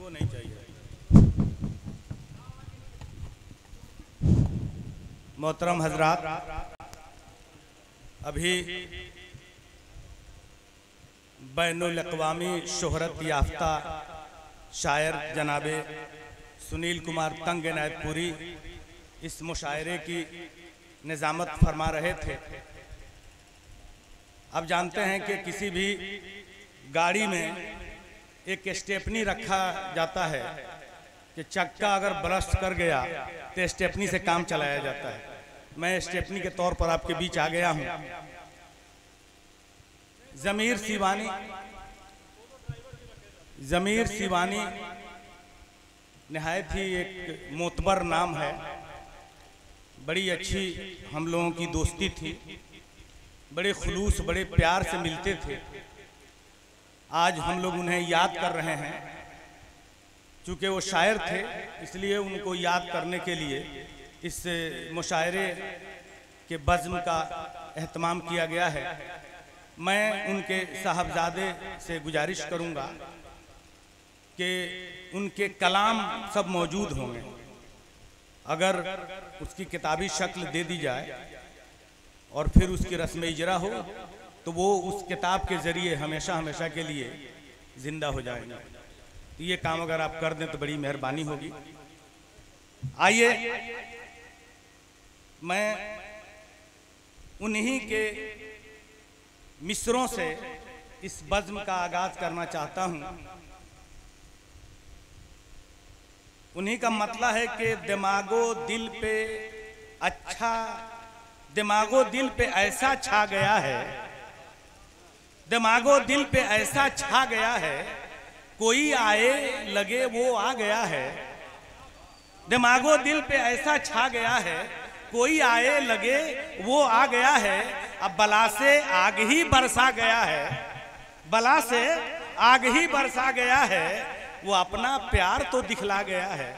वो नहीं चाहिए। मोहतरम हजरात, अभी बैनुल अक़वामी शोहरत याफ्ता शायर जनाबे सुनील कुमार तंग नायतपुरी इस मुशायरे की निज़ामत फरमा रहे थे। अब जानते हैं कि किसी भी गाड़ी में एक स्टेपनी रखा जाता है कि चक्का अगर ब्रस्ट कर गया तो स्टेपनी से काम चलाया जाता है। मैं स्टेपनी के तौर पर आपके बीच आ गया हूं। ज़मीर सिवानी नहायत ही एक मोतबर नाम है। बड़ी अच्छी हम लोगों की दोस्ती थी, बड़े खुलूस बड़े प्यार से मिलते थे। आज हम लोग उन्हें याद कर रहे हैं। चूँकि वो शायर थे इसलिए उनको याद करने के लिए इस मुशायरे के बज़्म का एहतमाम किया गया है। मैं उनके साहबजादे से गुजारिश करूंगा कि उनके कलाम सब मौजूद होंगे। अगर उसकी किताबी शक्ल दे दी जाए और फिर उसकी रस्म इजरा हो तो वो उस किताब के ज़रिए हमेशा हमेशा के लिए ज़िंदा हो जाएंगे। तो ये काम अगर आप कर दें तो बड़ी मेहरबानी होगी। आइए मैं उन्हीं के मिसरों से इस बज़्म का आगाज करना चाहता हूं। उन्हीं का मतलब है कि दिमागो दिल पे दिमागो दिल पे ऐसा छा गया है, दिमागो दिल पे ऐसा छा गया है, कोई आए लगे वो आ गया है। दिमागो दिल पे ऐसा छा गया है, कोई आए लगे वो आ गया है। अब बला से आग ही बरसा गया है, बला से आग ही बरसा गया है। वो अपना प्यार तो दिखला गया है,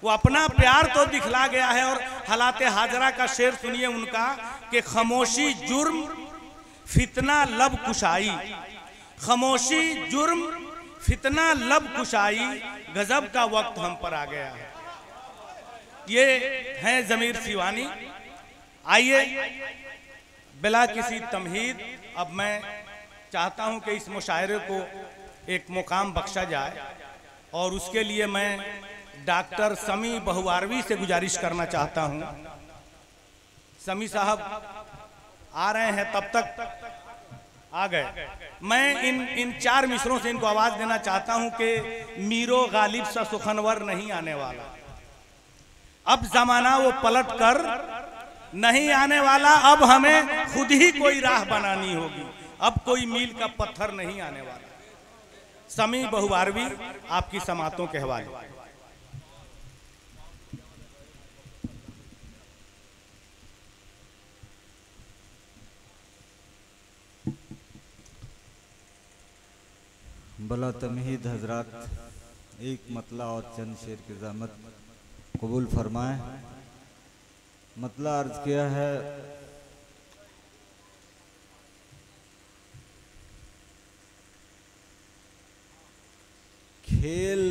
वो अपना प्यार तो दिखला गया है। और हालात हाजरा का शेर सुनिए उनका कि खामोशी जुर्म फितना लब कुशाई, खामोशी जुर्म फितना लब कुशाई, गजब का वक्त हम पर आ गया है। ये हैं ज़मीर सिवानी। आइए बिला किसी तमहीद अब मैं चाहता हूं कि इस मुशायरे को एक मुकाम बख्शा जाए और उसके लिए मैं डॉक्टर समी बहुवारवी से गुजारिश करना चाहता हूं। समी साहब आ रहे हैं, तब तक आ गए। मैं इन चार मिसरों से इनको आवाज देना चाहता हूं कि मीरो गालिब सा सुखनवर नहीं आने वाला, अब जमाना वो पलट कर नहीं आने वाला, अब हमें खुद ही कोई राह बनानी होगी, अब कोई मील का पत्थर नहीं आने वाला। समी बहुवारवी आपकी समातों के हवाले। बला तमहीद हजरात, एक मतला और चंद शेर की ज़हमत कबूल फरमाएं। मतला अर्ज किया है, खेल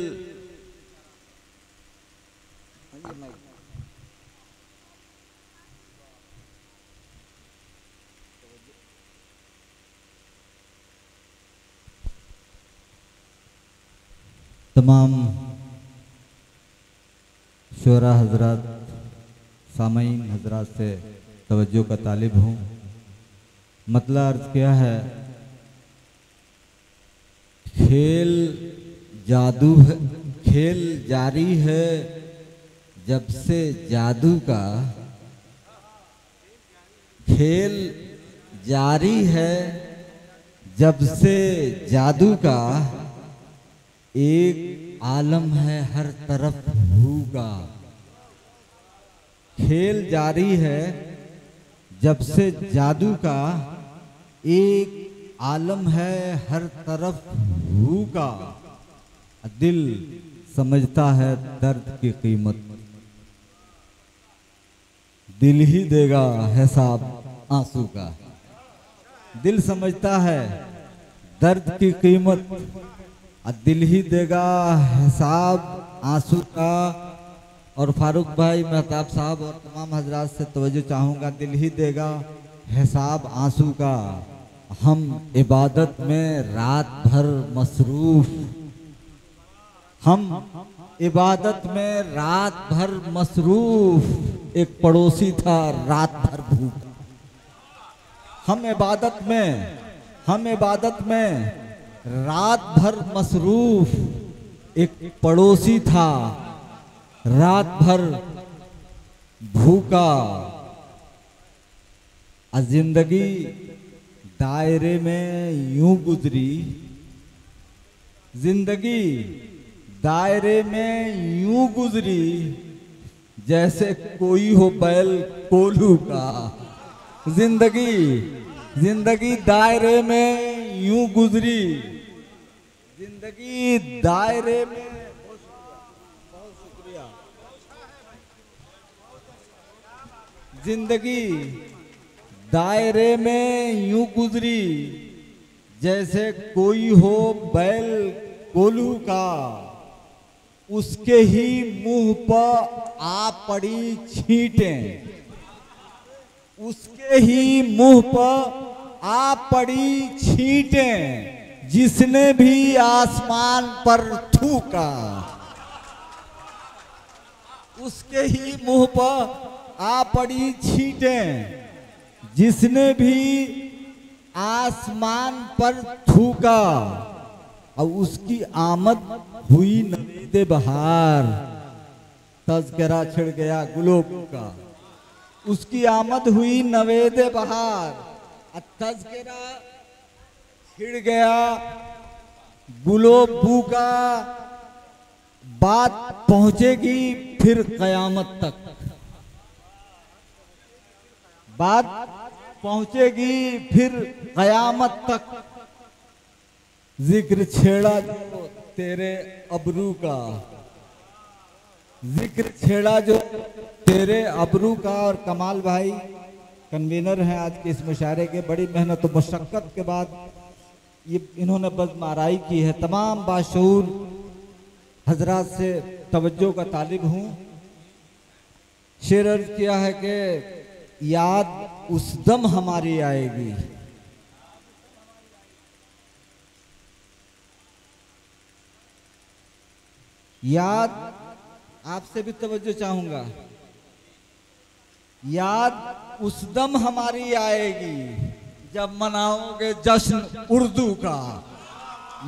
तमाम शोरा हजरात, सामईन हजरात से तवज्जो का तालिब हूँ। मतलब अर्ज किया है, खेल जादू है, खेल जारी है जब से जादू का, खेल जारी है जब से जादू का, एक आलम है हर तरफ होगा। खेल जारी है जब से जादू का, एक आलम है हर तरफ होगा। दिल समझता है दर्द की कीमत, दिल ही देगा हिसाब आंसू का। दिल समझता है दर्द की कीमत, दिल ही देगा हिसाब आंसू का। और फारूक भाई, मेहताब साहब और तमाम हजरात से तवज्जो चाहूँगा, दिल ही देगा हिसाब आंसू का। हम इबादत में रात भर मसरूफ, हम इबादत में रात भर मसरूफ। एक पड़ोसी था रात भर भूखा। हम इबादत में रात भर मसरूफ। एक पड़ोसी था रात भर भूखा। जिंदगी दायरे में यूं गुजरी, जिंदगी दायरे में यूं गुजरी जैसे कोई हो बैल कोल्हू का। जिंदगी दायरे में यूं गुजरी, जिंदगी दायरे में, बहुत शुक्रिया। जिंदगी दायरे में यूं गुजरी जैसे कोई हो बैल कोल्हू का। उसके ही मुंह पर आ पड़ी छींटें, उसके ही मुंह पर आ पड़ी छींटें जिसने भी आसमान पर थूका। उसके ही मुंह पर आ पड़ी छींटें जिसने भी आसमान पर थूका। और उसकी आमद हुई नवेदे बहार, तज़किरा छिड़ गया गुलोब का। उसकी आमद हुई नवेदे बहार, तज़किरा छिड़ गया गुलोबू का। बात पहुंचेगी फिर कयामत तक, बात पहुंचेगी फिर कयामत तक। जिक्र छेड़ा जो तेरे अबरू का, जिक्र छेड़ा जो तेरे अबरू का। और कमाल भाई कन्वीनर हैं आज के इस मुशायरे के। बड़ी मेहनत और मशक्क़त के बाद ये इन्होंने बज़्म-आराई की है। तमाम बाशऊर हजरात से तवज्जो का तालिब हूँ। शेर अर्ज़ किया है कि याद उस दम हमारी आएगी, याद, आपसे भी तवज्जो चाहूंगा, याद उस दम हमारी आएगी जब मनाओगे जश्न उर्दू का।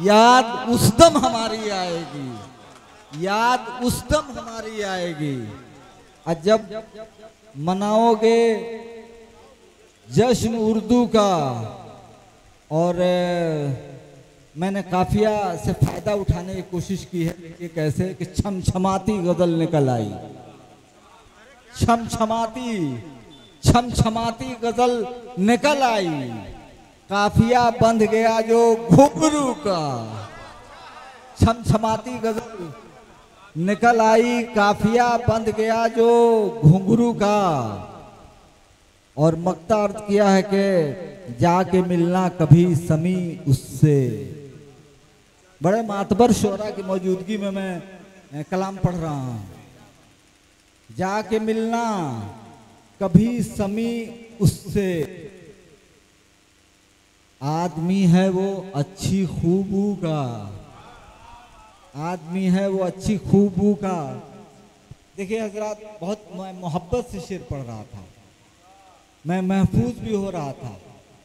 याद उस दम हमारी आएगी, याद उस दम हमारी आएगी और जब मनाओगे जश्न उर्दू का। और मैंने काफिया से फायदा उठाने की कोशिश की है कि कैसे कि छमछमाती गजल निकल आई, छमछमाती गजल निकल आई। काफिया बंध गया जो घुंघरू का, छमछमाती गजल निकल आई। काफिया बंध गया जो घुंघरू का। और मक्ता अर्थ किया है कि जाके मिलना कभी समी उससे। बड़े मातबर शोरा की मौजूदगी में मैं कलाम पढ़ रहा हूँ। जाके मिलना कभी समी उससे, आदमी है वो अच्छी खूबू का, आदमी है वो अच्छी खूबू का। देखिए हजरात, बहुत मैं मोहब्बत से शेर पढ़ रहा था, मैं महफूज भी हो रहा था,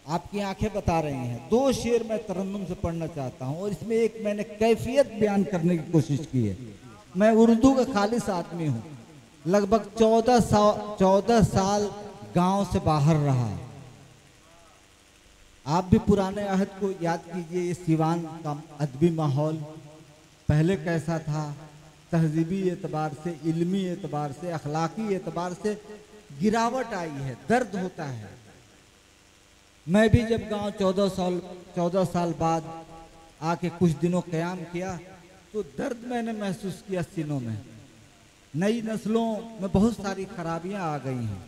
आपकी आंखें बता रही हैं। दो शेर मैं तरन्नुम से पढ़ना चाहता हूँ और इसमें एक मैंने कैफियत बयान करने की कोशिश की है। मैं उर्दू का खालिस आदमी हूँ, लगभग 14 साल गांव से बाहर रहा। आप भी पुराने अहद को याद कीजिए, ये सिवान का अदबी माहौल पहले कैसा था, तहजीबी एतबार से, इल्मी एतबार से, अखलाकी एतबार से गिरावट आई है, दर्द होता है। मैं भी जब गांव 14 साल बाद आके कुछ दिनों क़याम किया तो दर्द मैंने महसूस किया सीनों में। नई नस्लों में बहुत सारी खराबियां आ गई हैं।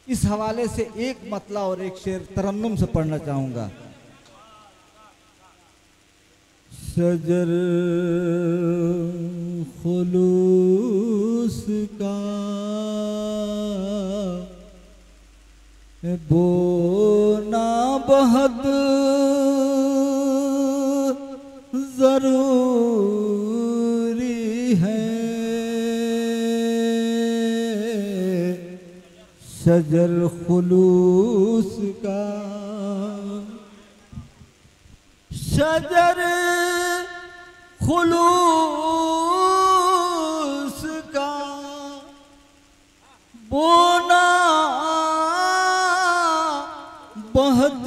इस हवाले से एक मतला और एक शेर तरन्नुम से पढ़ना चाहूंगा। शजर खुलूस का बोना बहुत जरूरी है। शजर खुलूस का, शजर खुलूस का बोना बहुत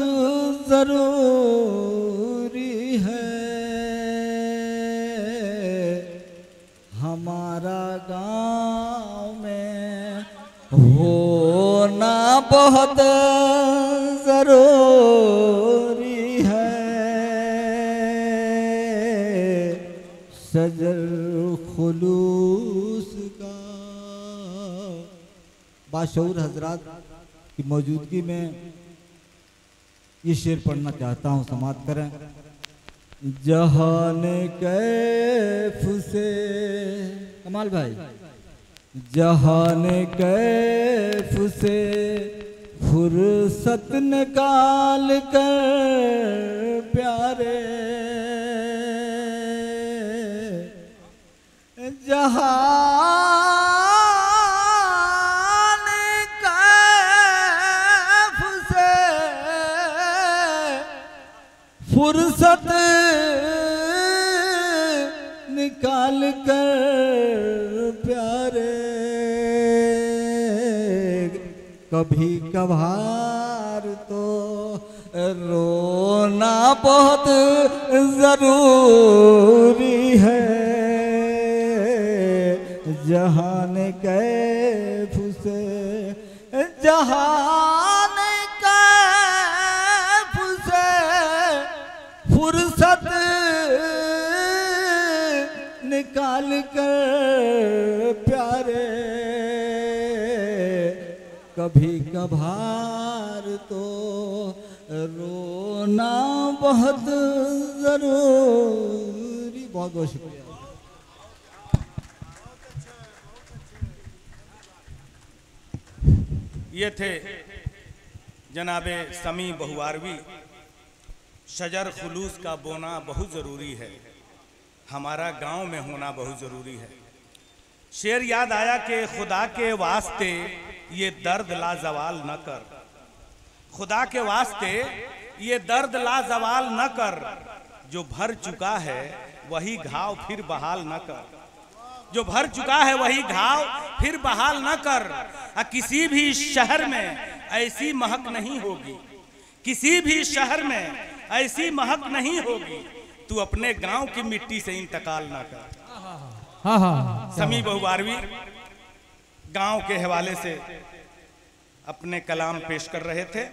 जरूरी है। हमारा गांव में होना बहुत जरूरी है। शजर खुलूस का। बाशऊर हजरात की मौजूदगी में ये शेर पढ़ना चाहता हूँ, समाप्त करें। जहान कैफ से, कमाल भाई, जहान कैफ से फुर्सत निकाल कर प्यारे, जहान कैफ से फुर्सत निकाल कर प्यारे, कभी कभार तो रोना बहुत जरूरी है। जहान कैफ से, जहान कैफ से फुर्सत निकाल कर प्यारे, कभी कभार तो रोना बहुत जरूरी। बहुत बहुत शुक्रिया। ये थे जनाबे समी बहुआरवी। शजर खुलूस का बोना बहुत ज़रूरी है, हमारा गांव में होना बहुत ज़रूरी है। शेर याद आया कि खुदा के वास्ते ये दर्द लाजवाल न कर, खुदा के वास्ते ये दर्द लाजवाल न कर, जो भर चुका है वही घाव फिर बहाल न कर, जो भर चुका है वही घाव फिर बहाल न कर। किसी भी शहर में ऐसी महक नहीं होगी, किसी भी शहर में ऐसी महक नहीं होगी, तू अपने गांव की मिट्टी से इंतकाल ना कर। समी बहुआरवी गांव के हवाले से अपने कलाम पेश कर रहे थे।